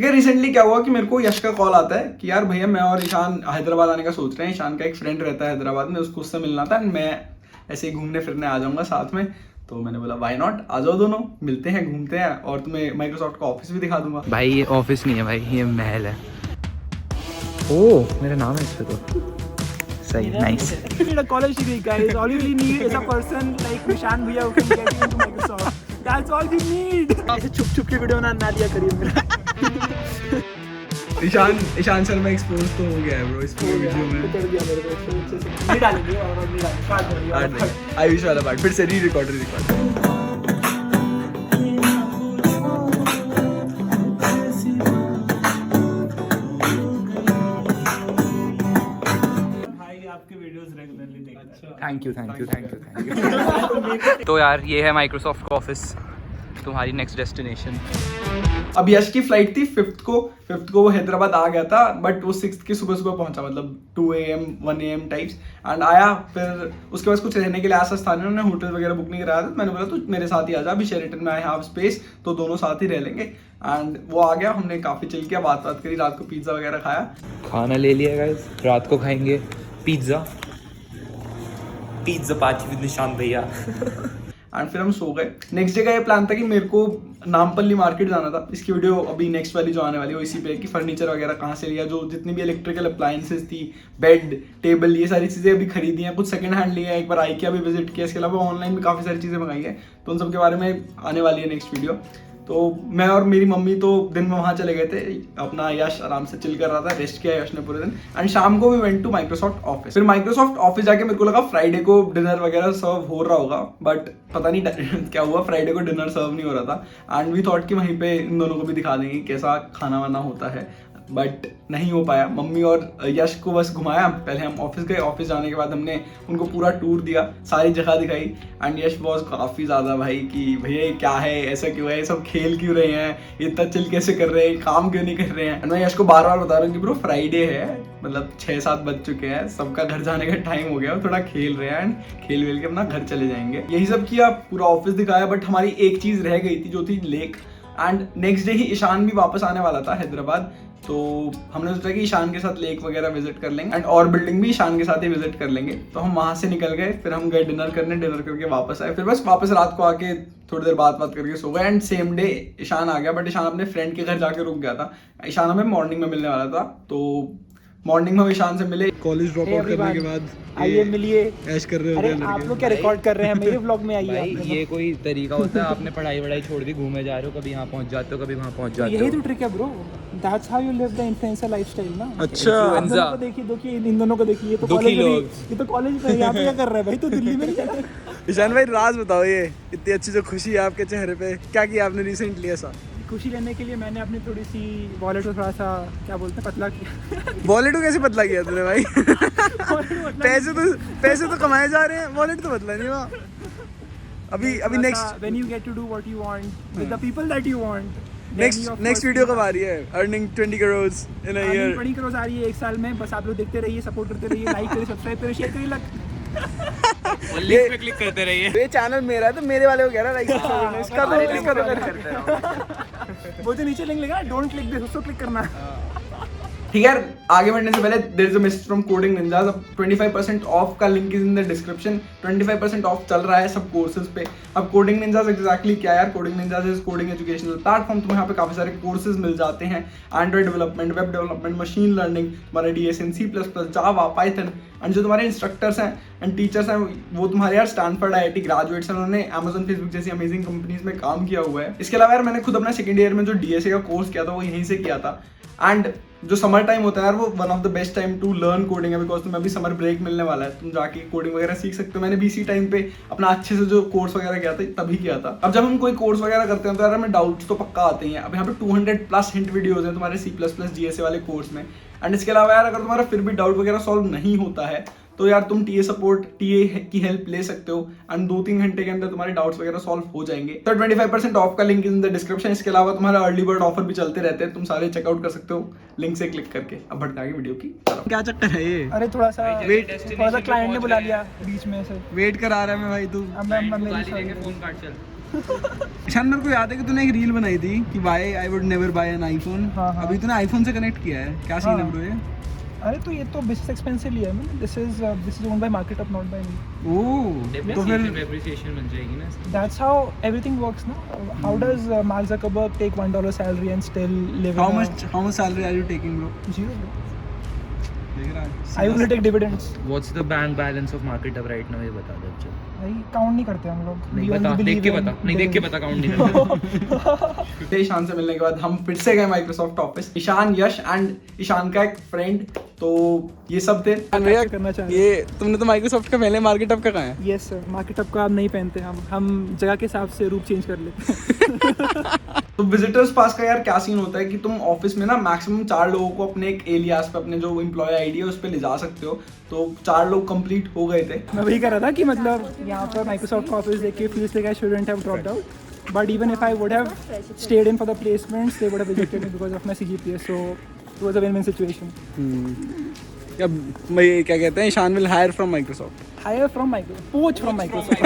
ठीक है, रिसेंटली क्या हुआ कि मेरे को यश का कॉल आता है कि यार भैया मैं और ईशान हैदराबाद आने का सोच रहे हैं। ईशान का एक फ्रेंड रहता है हैदराबाद में, उसको उससे मिलना था, मैं ऐसे ही घूमने फिरने आ जाऊंगा साथ में। तो मैंने बोला व्हाई नॉट, आ जाओ दोनों, मिलते हैं, घूमते हैं और तुम्हें माइक्रोसॉफ्ट का ऑफिस भी दिखा दूंगा। भाई ये ऑफिस नहीं है भाई, ये महल है। ओह मेरा नाम है इस पे तो सही, nice. college degree, guys. All you really need is a person like Nishan Bhaiya who can get you into Microsoft. That's all you need. ऐसे छुप छुप के वीडियो ना दिया करिए मेरा। ईशान शर्मा एक्सपोज तो हो गया है ब्रो इस पूरे वीडियो में। कर दिया मेरे को नहीं डालेंगे और नहीं डालेंगे, काट देंगे। आई विश वाला पार्ट फिर से रिकॉर्ड। Thank you. तो यार ये है माइक्रोसॉफ्ट का ऑफिस, तुम्हारी नेक्स्ट डेस्टिनेशन। अब यश की फ्लाइट थी 5th को वो हैदराबाद आ गया था, बट वो 6th की सुबह पहुंचा, मतलब 2 AM 1 AM टाइप्स एंड आया। फिर उसके बाद कुछ रहने के लिए आसपास था, उन्होंने होटल वगैरह बुक नहीं कराया था। मैंने बोला तू मेरे साथ ही आ जा, अभी शेरेटन में आई हैव स्पेस, तो दोनों साथ ही रह लेंगे। एंड वो आ गया, हमने काफ़ी चिल किया, बात करी, रात को पिज्ज़ा वगैरह खाया, खाना ले लिया गाइस। रात को खाएंगे पिज्ज़ा पार्टी विद निशान भैया। एंड फिर हम सो गए। नेक्स्ट डे का ये प्लान था कि मेरे को नामपल्ली मार्केट जाना था। इसकी वीडियो अभी नेक्स्ट वाली जो आने वाली है इसी पे कि फर्नीचर वगैरह कहाँ से लिया, जो जितनी भी इलेक्ट्रिकल अप्लायंसेस थी, बेड टेबल, ये सारी चीज़ें अभी खरीदी हैं। कुछ सेकंड हैंड लिए हैं, एक बार IKEA भी विजिट किया, इसके अलावा ऑनलाइन भी काफ़ी सारी चीज़ें मंगाई है, तो उन सब के बारे में आने वाली है नेक्स्ट वीडियो। तो मैं और मेरी मम्मी तो दिन में वहाँ चले गए थे, अपना यश आराम से चिल कर रहा था, रेस्ट किया यश ने पूरे दिन। एंड शाम को we went to Microsoft office. फिर माइक्रोसॉफ्ट ऑफिस जाके मेरे को लगा फ्राइडे को डिनर वगैरह सर्व हो रहा होगा, बट पता नहीं क्या हुआ, फ्राइडे को डिनर सर्व नहीं हो रहा था। एंड वी थॉट कि वहीं पे इन दोनों को भी दिखा देंगे कैसा खाना वाना होता है, बट नहीं हो पाया। मम्मी और यश को बस घुमाया, पहले हम ऑफिस गए, ऑफिस जाने के बाद हमने उनको पूरा टूर दिया, सारी जगह दिखाई। एंड यश वॉज काफ़ी ज़्यादा भाई कि भैया ये क्या है, ऐसा क्यों है, ये सब खेल क्यों रहे हैं, इतना चिल कैसे कर रहे हैं, काम क्यों नहीं कर रहे हैं। मैं यश को बार बार बता रहा हूँ कि ब्रो फ्राइडे है, मतलब 6-7 बज चुके हैं, सबका घर जाने का टाइम हो गया, थोड़ा खेल रहे हैं एंड खेल वेल के अपना घर चले जाएंगे। यही सब किया, पूरा ऑफिस दिखाया, बट हमारी एक चीज़ रह गई थी जो थी लेक। एंड नेक्स्ट डे ही ईशान भी वापस आने वाला था हैदराबाद, तो हमने सोचा कि ईशान के साथ लेक वगैरह विजिट कर लेंगे एंड और बिल्डिंग भी ईशान के साथ ही विजिट कर लेंगे। तो हम वहाँ से निकल गए, फिर हम गए डिनर करने, डिनर करके वापस आए, फिर बस वापस रात को आके थोड़ी देर बात करके सो गए। एंड सेम डे ईशान आ गया, बट ईशान अपने फ्रेंड के घर जाके रुक गया था। ईशान हमें मॉर्निंग में मिलने वाला था, तो मॉर्निंग में हम ईशान से मिले। कॉलेज ड्रॉप आउट करने के बाद आइए मिलिए, ऐश कर रहे अरे होते हैं आप लोग क्या रिकॉर्ड कर रहे हैं मेरे व्लॉग में, आइए। भाई ये कोई तरीका होता है? आपने पढ़ाई वढ़ाई छोड़ दी, घूमे जा रहे हो, कभी यहाँ पहुँच जाते हो, कभी वहाँ पहुँच जाते हो। यही तो ट्रिक है bro, that's how you live the influencer lifestyle ना। अच्छा, देखिए इन दोनों को देखिए, ये तो दुखी लोग। ये तो कॉलेज में, यहाँ पे क्या कर रहा है भाई, तो दिल्ली में नहीं जा। ईशान भाई राज बताओ, ये इतनी अच्छी जो खुशी है आपके चेहरे पे, क्या किया आपने रिसेंटली ऐसा? खुशी लेने के लिए मैंने अपनी थोड़ी सी वॉलेट को थोड़ा सा क्या बोलते हैं पतला किया। वॉलेट को कैसे पतला किया तूने भाई? पैसे तो कमाए जा रहे हैं, वॉलेट तो पतला नहीं हुआ। अभी next when you get to do what you want with the people that you want, next video कब आ रही है? Earning 20 crore in a year. 20 crore आ रही है एक साल में, बस आप लोग देखते रहिए, सपोर्ट करते रहिए, लाइक करिए, सब्सक्राइब करिए, शेयर करिए, लिंक पे क्लिक करते रहिए। ये चैनल मेरा है तो मेरे वाले को कह रहा है लाइक इसका तो करते रहो। वो जो नीचे लिंक लगा डोंट क्लिक दिस, उसको क्लिक करना। ठीक है, आगे बढ़ने से पहले there is a message from Coding Ninjas. अब 25% ऑफ का link is in the description. 25% off चल रहा है सब कोर्सेज पे। अब कोडिंग निंजास एग्जैक्टली क्या है यार? Coding ninjas is coding educational platform. तुम्हें यहाँ पे काफी सारे कोर्सेज मिल जाते हैं, Android development, web development, machine learning, तुम्हारे DSN, C++, Java, Python. And जो तुम्हारे इंस्ट्रक्टर्स हैं एंड टीचर्स हैं वो तुम्हारे यार स्टैनफोर्ड IIT ग्रेजुएट्स हैं, उन्होंने Amazon, Facebook जैसी अमेजिंग कंपनीज में काम किया हुआ है। इसके अलावा यार मैंने खुद अपना सेकंड ईयर में जो DSA का कोर्स किया था वो यहीं से किया था। एंड जो समर टाइम होता है यार वो one of the best time to learn coding है, बिकॉज तुम्हें अभी समर ब्रेक मिलने वाला है, तुम जाके कोडिंग वगैरह सीख सकते हो। मैंने भी इसी टाइम पे अपना अच्छे से जो कोर्स वगैरह किया था तभी किया था। अब जब हम कोई कोर्स वगैरह करते हैं तो यार हमें डाउट्स तो पक्का आते हैं। अब यहाँ पे 200+ हिंट वीडियोज हैं तुम्हारे C++ GSA वाले कोर्स में। एंड इसके अलावा यार अगर तुम्हारा फिर भी डाउट वगैरह सॉल्व नहीं होता है तो यार तुम TA सपोर्ट, TA की हेल्प ले सकते हो एंड 2-3 घंटे के अंदर तुम्हारे डाउट्स वगैरह सॉल्व हो जाएंगे। तो 25% ऑफ का लिंक इन द डिस्क्रिप्शन। इसके अलावा तुम्हारा अर्ली बर्ड ऑफर भी चलते रहते हैं, तुम सारे चेकआउट कर सकते हो लिंक से क्लिक करके। अब बढ़ते आगे वीडियो की तरफ। क्या चक्कर है ये? अरे थोड़ा सा क्लाइंट ने बुला लिया बीच में से, वेट करा रहा है मैं भाई। तू अब मैं फोन काट चल। ईशान मेरे को याद है कि तूने एक रील बनाई थी कि why I would never buy an iPhone. हाँ, हाँ। अभी तूने आईफोन से कनेक्ट किया है, क्या सीन है हाँ। ब्रो ये? अरे तो ये तो बिजनेस एक्सपेंसिव लिया है मैंने। This is owned by market up, not by me. Oh तो फिर डेप्रिसिएशन मिल जाएगी ना इसकी। That's how everything works now. How does Mark Zuckerberg take $1 salary and still live? how in much salary are you taking bro? Zero. Bro. देख रहा I है only take dividends. What's the bank balance of market अब right now ये बता दे चल। भाई count नहीं करते हम लोग। नहीं We बता, only देख के believe बता, in नहीं देख के dividends. बता काउंट नहीं करना। ईशान से मिलने के बाद हम फिर से गए Microsoft office. Ishaan, Yash and Ishaan का एक फ्रेंड, तो ये सब थे। भैया करना चाह रहे हैं। ये तुमने तो माइक्रोसॉफ्ट का पहले मार्केट अप का कहा है। Yes sir. मार्केट अप का आप नहीं पहनते हम जगह के हिसाब से रूप चेंज कर लेते हैं। तो विजिटर्स पास का यार क्या सीन होता है कि तुम ऑफिस में ना मैक्सिमम 4 लोगों को अपने एक एलियास पे, अपने जो एम्प्लॉय आईडी है उस पे ले जा सकते हो। तो 4 लोग कंप्लीट हो गए थे। मैं वही कह रहा था कि मतलब यहाँ पर माइक्रोसॉफ्ट का ऑफिस देख के feels like I shouldn't have dropped out, but even if I would have stayed in for the placements they would have rejected me because of my CGPA, so it was a win win situation. मैं क्या कहते हैं, Ishaan will hire from Microsoft. Hire from Microsoft, poach from Microsoft.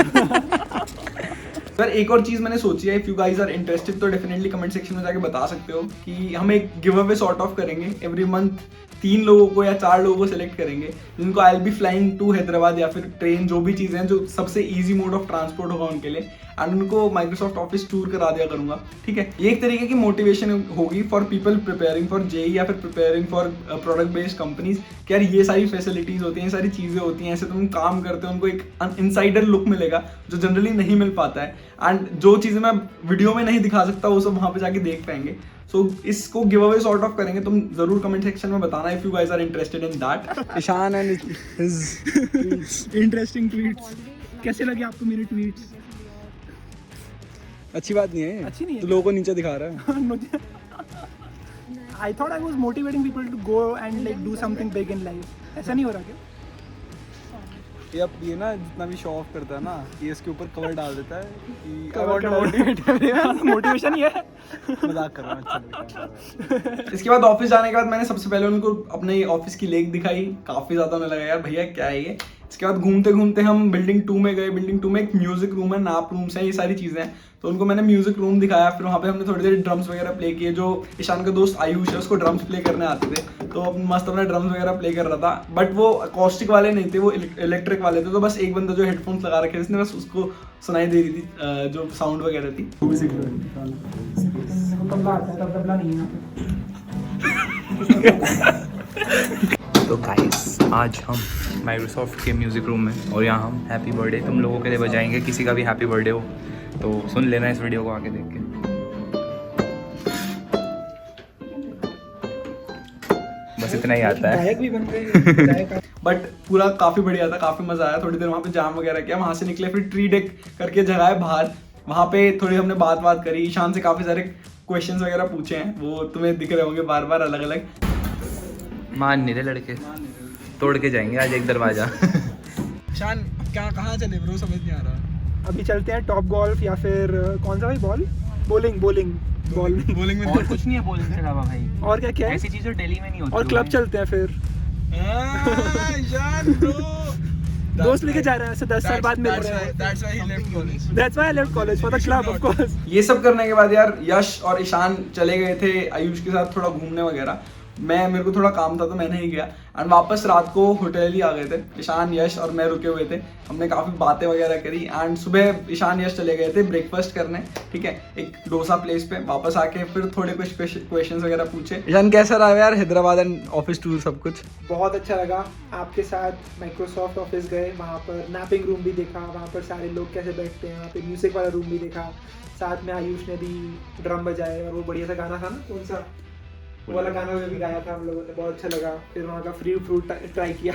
Sir एक और चीज मैंने सोची है, if you guys are interested तो डेफिनेटली कमेंट सेक्शन में जाके बता सकते हो कि हम एक गिव अवे सॉर्ट ऑफ करेंगे। एवरी मंथ 3 लोगों को या 4 लोगों को सिलेक्ट करेंगे जिनको I will be flying to Hyderabad या फिर ट्रेन, जो भी चीज़ें हैं जो सबसे इजी मोड ऑफ ट्रांसपोर्ट होगा उनके लिए, एंड उनको माइक्रोसॉफ्ट ऑफिस टूर करा दिया करूंगा। ठीक है, ये एक तरीके की मोटिवेशन होगी for people preparing for JEE या फिर preparing for product based companies कि यार ये सारी फैसिलिटीज होती हैं, ये सारी चीज़ें होती हैं, ऐसे तुम काम करते हो, उनको एक इनसाइडर लुक मिलेगा जो जनरली नहीं मिल पाता है। एंड जो चीज़ें मैं वीडियो में नहीं दिखा सकता वो सब वहाँ पे जाके देख पाएंगे। सो इसको गिव अवे सॉर्ट ऑफ करेंगे। तुम जरूर कमेंट सेक्शन में बताना if you guys are interested in that. Ishaan and his interesting tweets. कैसे लगे आपको मेरे ट्वीट्स? अच्छी बात नहीं है, अच्छी नहीं है। तो लोगों को नीचे दिखा रहा है। I thought I was motivating people to go and like do something big in life. ऐसा नहीं हो रहा क्या? ये ना जितना भी शो ऑफ करता है ना, ये इसके ऊपर कवर डाल देता है कि I Cover want to करा motivate। मोटिवेशन ही है। मजाक कर रहा हूँ, अच्छा लगा। इसके बाद ऑफिस जाने के बाद मैंने सबसे पहले उनको अपने ऑफिस की लेक दिखाई। काफी ज्यादा उन्हें लगा यार भैया क्या है ये। इसके बाद घूमते घूमते हम बिल्डिंग 2 में गए। बिल्डिंग 2 में एक म्यूजिक रूम है, नाप रूम्स हैं, ये सारी चीजें हैं। तो उनको मैंने म्यूजिक रूम दिखाया। फिर वहाँ पे हमने थोड़ी देर ड्रम्स वगैरह प्ले किए। जो ईशान का दोस्त आयुष है उसको ड्रम्स प्ले करने आते थे, तो मस्त अपना ड्रम्स वगैरह प्ले कर रहा था। बट वो अकॉस्टिक वाले नहीं थे, वो इलेक्ट्रिक वाले थे। तो बस एक बंदा जो हेडफोन्स लगा रखे इसने बस उसको सुनाई दे रही थी जो साउंड वगैरह थी। तो गाइस आज हम माइक्रोसॉफ्ट के म्यूज़िक रूम में, और यहाँ हम हैप्पी बर्थडे तुम लोगों के लिए बजाएंगे। किसी का भी हैप्पी बर्थडे हो तो सुन लेना इस वीडियो को आके देख के। बस इतना ही आता है। गायक भी बन गए। बट पूरा काफी बढ़िया था, काफी मजा आया। थोड़ी देर वहाँ पे जाम वगैरह किया, वहाँ से निकले। फिर ट्री डेक करके जगह है बाहर, वहाँ पे थोड़ी हमने बात करी। ईशान से काफी सारे क्वेश्चंस वगैरह पूछे हैं, वो तुम्हें दिख रहे होंगे बार बार अलग अलग। मान नहीं रहे लड़के, तोड़ के जाएंगे आज एक दरवाजा। ईशान क्या कहाँ चले ब्रो, समझ नहीं आ रहा। अभी चलते हैं टॉप गोल्फ या फिर कौन सा भाई बॉल, बोलिंग बॉल बॉलिंग में और कुछ नहीं है बोलने के अलावा भाई। और क्या है ऐसी चीज़ जो दिल्ली में नहीं होती। और क्लब चलते हैं फिर। ईशान ब्रो दोस्त लेके जा रहे हैं, 10 साल बाद मिल रहे हैं। That's why he left college. That's why I left college for the club, of course. ये सब करने के बाद यार यश और ईशान चले गए थे आयुष के साथ थोड़ा घूमने वगैरह। मेरे को थोड़ा काम था तो मैं नहीं गया। एंड वापस रात को होटल ही आ गए थे। ईशान, यश और मैं रुके हुए थे। हमने काफ़ी बातें वगैरह करी। एंड सुबह ईशान यश चले गए थे ब्रेकफास्ट करने, ठीक है, एक डोसा प्लेस पे। वापस आके फिर थोड़े कुछ क्वेश्चंस वगैरह पूछे। ईशान कैसा रहा यार हैदराबाद एंड ऑफिस टूर सब कुछ? बहुत अच्छा लगा। आपके साथ माइक्रोसॉफ्ट ऑफिस गए, वहाँ पर नैपिंग रूम भी देखा, वहाँ पर सारे लोग कैसे बैठते हैं, वहाँ पे म्यूजिक वाला रूम भी देखा। साथ में आयुष ने भी ड्रम बजाए और वो बढ़िया सा गाना था ना, कौन सा वो वाला गाना भी गाया था हम लोगों ने, बहुत अच्छा लगा। फिर वहाँ का फ्री फ्रूट ट्राई किया।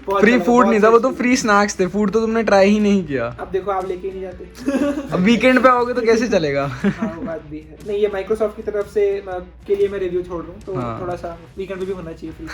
फ्री फूड नहीं था वो, तो फ्री स्नैक्स थे। फूड तो तुमने ट्राई ही नहीं किया। अब देखो आप लेके ही नहीं जाते। अब वीकेंड पे आओगे तो कैसे चलेगा? हाँ वो बात भी है। नहीं, ये माइक्रोसॉफ्ट की तरफ से के लिए मैं रिव्यू छोड़ रहा हूँ, तो हाँ। थोड़ा सा वीकेंड पे भी होना चाहिए फ्री।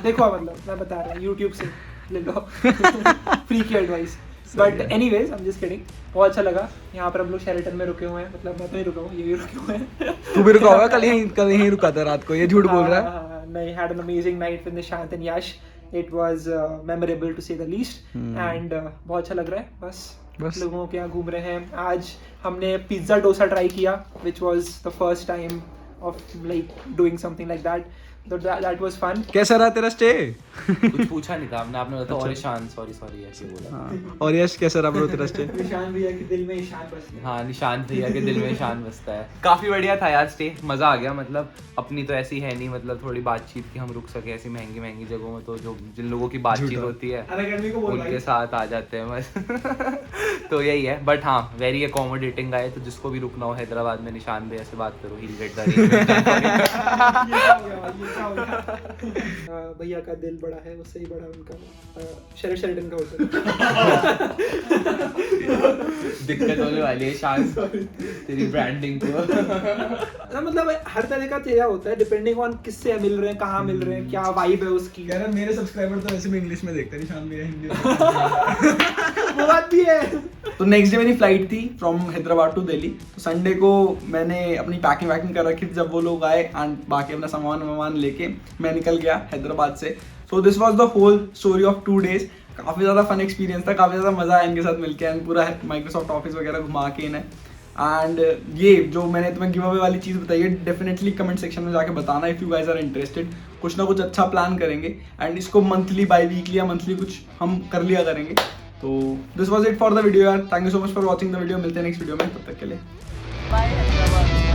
देखो मतलब मैं बता रहा हूँ, यूट्यूब से ले लो फ्री की advice. But anyways I am just kidding. बहुत अच्छा लगा। यहाँ पर हम लोग शेरेटन में रुके हुए हैं, मतलब मैं तो नहीं रुका हूँ, ये भी रुके हुए हैं। तू भी रुका होगा, कल यहीं रुका था रात को, ये झूठ बोल रहा है। नहीं, had an amazing night with Nishant and Yash. It was memorable to say the least. And बहुत अच्छा लग रहा है। बस बस। लोगों के यहाँ घूम रहे हैं। आज हमने पिज्ज़ा डोसा ट्राई किया, which was the first time of like doing something like that, तो दैट वाज फन। कैसा रहा तेरा स्टे? कुछ पूछा नहीं था आपने, आपने बताया और ईशान, सॉरी ऐसे बोला। हाँ, और यश कैसा रहा ब्रो तेरा स्टे? निशान भैया के दिल में ईशान बसता है। हाँ, निशांत भैया के दिल में ईशान बसता है। काफी बढ़िया था यार स्टे, मजा आ गया। मतलब अपनी तो ऐसी है नहीं, मतलब थोड़ी बातचीत की हम रुक सके ऐसी महंगी महंगी जगहों में, तो जो जिन लोगों की बातचीत होती है अनअकैडमी को बोल उनके साथ आ जाते हैं बस। तो यही है, बट हाँ वेरी अकोमोडेटिंग गाय। तो जिसको भी रुकना हो हैदराबाद में, निशान भैया से बात करो, ही गेट भैया का दिल बड़ा है, उससे ही बड़ा उनका शरद शेल्डन का होता है। दिक्कत होने वाली है शान तेरी ब्रांडिंग को। मतलब हर तरह का चेहरा होता है, डिपेंडिंग ऑन किससे मिल रहे हैं, कहाँ मिल रहे हैं, क्या वाइब है उसकी। यार मेरे सब्सक्राइबर तो वैसे भी इंग्लिश में देखते हैं, निशान भैया हिंदी वो बात भी है। तो नेक्स्ट डे मेरी फ्लाइट थी फ्रॉम हैदराबाद टू दिल्ली। तो संडे को मैंने अपनी पैकिंग वैकिंग कर रखी थी। जब वो लोग आए एंड बाकी अपना सामान लेके मैं निकल गया हैदराबाद से। So this was the whole story of 2 days। काफ़ी ज़्यादा फन एक्सपीरियंस था, काफ़ी ज़्यादा मज़ा आया इनके साथ मिलके एंड पूरा माइक्रोसॉफ्ट ऑफिस वगैरह घुमा के इन्हें। एंड ये जो मैंने तुम्हें गिव अवे वाली चीज़ बताई है, डेफिनेटली कमेंट सेक्शन में जाके बताना if you guys are interested. कुछ ना कुछ अच्छा प्लान करेंगे एंड इसको मंथली, बाई वीकली या मंथली कुछ हम कर लिया करेंगे। तो this was it for the video यार। Thank you so much for watching the video. मिलते हैं नेक्स्ट वीडियो में, तब तक के लिए बाय हैदराबाद।